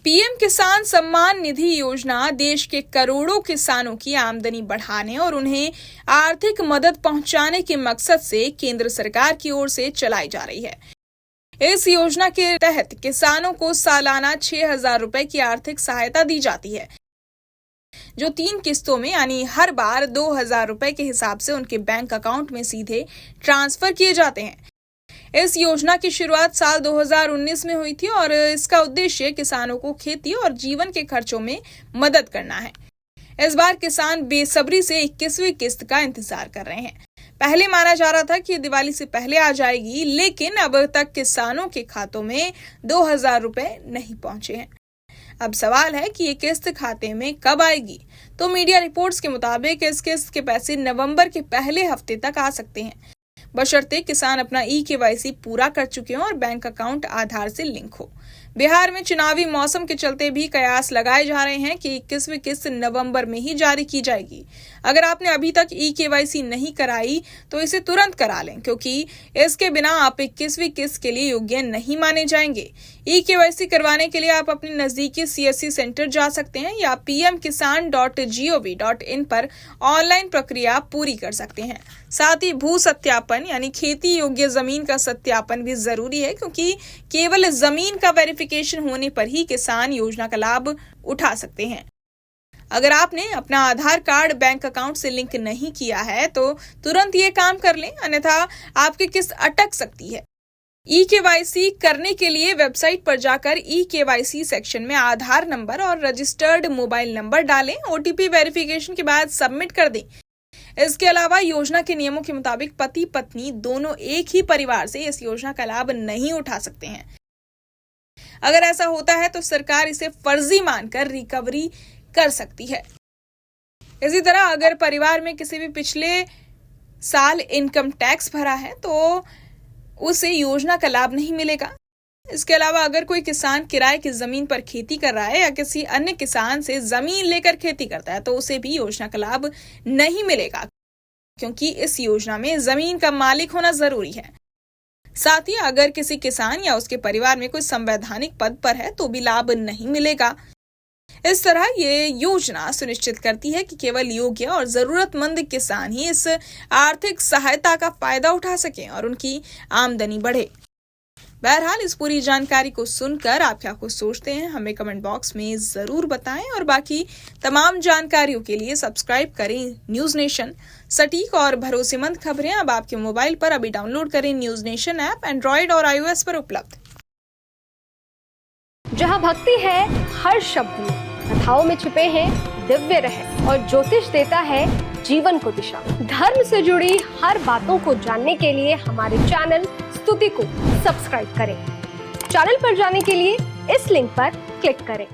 PM किसान सम्मान निधि योजना देश के करोड़ों किसानों की आमदनी बढ़ाने और उन्हें आर्थिक मदद पहुंचाने के मकसद से केंद्र सरकार की ओर से चलाई जा रही है। इस योजना के तहत किसानों को सालाना 6,000 रुपए की आर्थिक सहायता दी जाती है, जो 3 किस्तों में यानी हर बार 2,000 रुपए के हिसाब से उनके बैंक अकाउंट में सीधे ट्रांसफर किए जाते हैं। इस योजना की शुरुआत साल 2019 में हुई थी और इसका उद्देश्य किसानों को खेती और जीवन के खर्चों में मदद करना है। इस बार किसान बेसब्री से 21वीं किस्त का इंतजार कर रहे हैं। पहले माना जा रहा था कि दिवाली से पहले आ जाएगी, लेकिन अब तक किसानों के खातों में 2,000 रुपए नहीं पहुंचे हैं। अब सवाल है कि ये किस्त खाते में कब आएगी। तो मीडिया रिपोर्ट्स के मुताबिक इस किस्त के पैसे नवंबर के पहले हफ्ते तक आ सकते हैं, बशर्ते किसान अपना eKYC पूरा कर चुके हों और बैंक अकाउंट आधार से लिंक हो। बिहार में चुनावी मौसम के चलते भी कयास लगाए जा रहे हैं कि 21वीं किस्त नवंबर में ही जारी की जाएगी। अगर आपने अभी तक eKYC नहीं कराई तो इसे तुरंत करा लें, क्योंकि इसके बिना आप 21वीं किस्त के लिए योग्य नहीं माने जाएंगे। eKYC करवाने के लिए आप अपने नजदीकी CSC सेंटर जा सकते हैं या pmkisan.gov.in पर ऑनलाइन प्रक्रिया पूरी कर सकते हैं। साथ ही भू सत्यापन यानी खेती योग्य जमीन का सत्यापन भी जरूरी है, क्योंकि केवल जमीन का वेरिफिकेशन होने पर ही किसान योजना का लाभ उठा सकते हैं। अगर आपने अपना आधार कार्ड बैंक अकाउंट से लिंक नहीं किया है तो तुरंत ये काम कर लें, अन्यथा आपकी किस्त अटक सकती है। eKYC करने के लिए वेबसाइट पर जाकर eKYC सेक्शन में आधार नंबर और रजिस्टर्ड मोबाइल नंबर डालें। OTP वेरिफिकेशन के बाद सबमिट कर दें। इसके अलावा योजना के नियमों के मुताबिक पति पत्नी दोनों एक ही परिवार से इस योजना का लाभ नहीं उठा सकते हैं। अगर ऐसा होता है तो सरकार इसे फर्जी मानकर रिकवरी कर सकती है। इसी तरह अगर परिवार में किसी भी पिछले साल इनकम टैक्स भरा है तो उसे योजना का लाभ नहीं मिलेगा। इसके अलावा अगर कोई किसान किराए की जमीन पर खेती कर रहा है या किसी अन्य किसान से जमीन लेकर खेती करता है तो उसे भी योजना का लाभ नहीं मिलेगा, क्योंकि इस योजना में जमीन का मालिक होना जरूरी है। साथ ही अगर किसी किसान या उसके परिवार में कोई संवैधानिक पद पर है तो भी लाभ नहीं मिलेगा। इस तरह ये योजना सुनिश्चित करती है कि केवल योग्य और जरूरतमंद किसान ही इस आर्थिक सहायता का फायदा उठा सकें और उनकी आमदनी बढ़े। बहरहाल इस पूरी जानकारी को सुनकर आप क्या कुछ सोचते हैं, हमें कमेंट बॉक्स में जरूर बताएं और बाकी तमाम जानकारियों के लिए सब्सक्राइब करें न्यूज नेशन। सटीक और भरोसेमंद खबरें अब आपके मोबाइल पर अभी डाउनलोड करें न्यूज नेशन ऐप, एंड्रॉइड और iOS पर उपलब्ध। जहां भक्ति है हर शब्द में, कथाओं में छुपे हैं दिव्य रहस्य और ज्योतिष देता है जीवन को दिशा। धर्म से जुड़ी हर बातों को जानने के लिए हमारे चैनल स्तुति को सब्सक्राइब करें। चैनल पर जाने के लिए इस लिंक पर क्लिक करें।